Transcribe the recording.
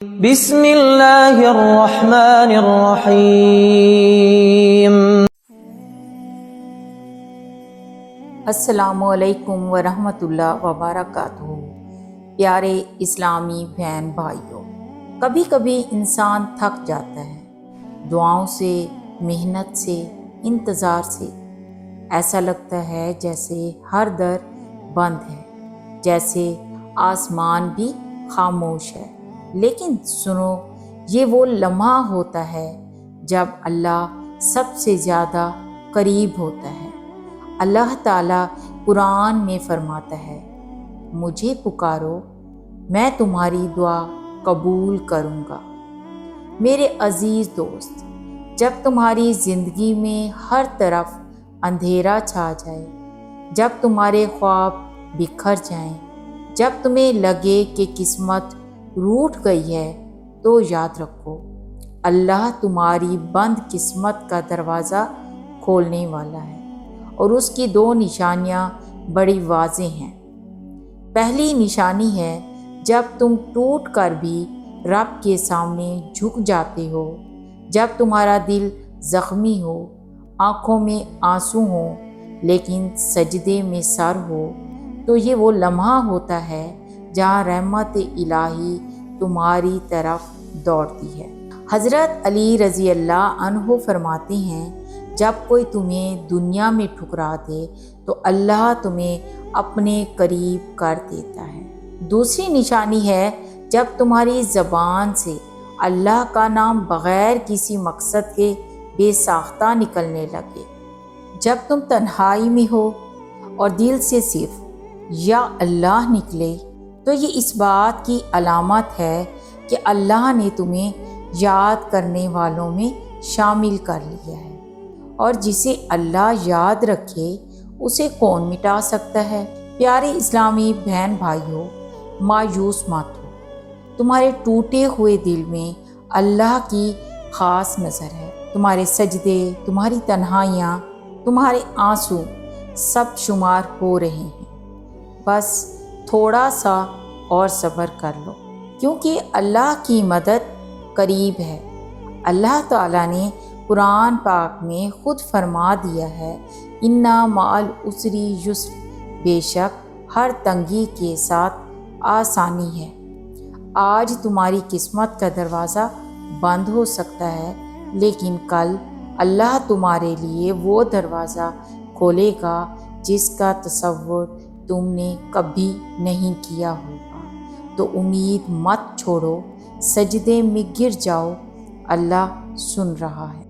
بسم اللہ الرحمن الرحیم۔ السلام علیکم ورحمۃ اللہ وبرکاتہ۔ پیارے اسلامی بہن بھائیوں، کبھی کبھی انسان تھک جاتا ہے، دعاؤں سے، محنت سے، انتظار سے۔ ایسا لگتا ہے جیسے ہر در بند ہے، جیسے آسمان بھی خاموش ہے۔ لیکن سنو، یہ وہ لمحہ ہوتا ہے جب اللہ سب سے زیادہ قریب ہوتا ہے۔ اللہ تعالیٰ قرآن میں فرماتا ہے، مجھے پکارو، میں تمہاری دعا قبول کروں گا۔ میرے عزیز دوست، جب تمہاری زندگی میں ہر طرف اندھیرا چھا جائے، جب تمہارے خواب بکھر جائیں، جب تمہیں لگے کہ قسمت روٹھ گئی ہے، تو یاد رکھو، اللہ تمہاری بند قسمت کا دروازہ کھولنے والا ہے، اور اس کی دو نشانیاں بڑی واضح ہیں۔ پہلی نشانی ہے جب تم ٹوٹ کر بھی رب کے سامنے جھک جاتے ہو، جب تمہارا دل زخمی ہو، آنکھوں میں آنسو ہوں، لیکن سجدے میں سر ہو، تو یہ وہ لمحہ ہوتا ہے جہاں رحمت الہی تمہاری طرف دوڑتی ہے۔ حضرت علی رضی اللہ عنہ فرماتے ہیں، جب کوئی تمہیں دنیا میں ٹھکرا دے تو اللہ تمہیں اپنے قریب کر دیتا ہے۔ دوسری نشانی ہے جب تمہاری زبان سے اللہ کا نام بغیر کسی مقصد کے بے ساختہ نکلنے لگے۔ جب تم تنہائی میں ہو اور دل سے صرف یا اللہ نکلے، تو یہ اس بات کی علامت ہے کہ اللہ نے تمہیں یاد کرنے والوں میں شامل کر لیا ہے، اور جسے اللہ یاد رکھے اسے کون مٹا سکتا ہے۔ پیارے اسلامی بہن بھائیوں، مایوس مت ہو، تمہارے ٹوٹے ہوئے دل میں اللہ کی خاص نظر ہے۔ تمہارے سجدے، تمہاری تنہائیاں، تمہارے آنسو سب شمار ہو رہے ہیں۔ بس تھوڑا سا اور صبر کر لو، کیونکہ اللہ کی مدد قریب ہے۔ اللہ تعالیٰ نے قرآن پاک میں خود فرما دیا ہے، اِنَّ مَعَ الْعُسْرِ یُسْرًا، بے شک ہر تنگی کے ساتھ آسانی ہے۔ آج تمہاری قسمت کا دروازہ بند ہو سکتا ہے، لیکن کل اللہ تمہارے لیے وہ دروازہ کھولے گا جس کا تصور تم نے کبھی نہیں کیا ہوگا۔ تو امید مت چھوڑو، سجدے میں گر جاؤ، اللہ سن رہا ہے۔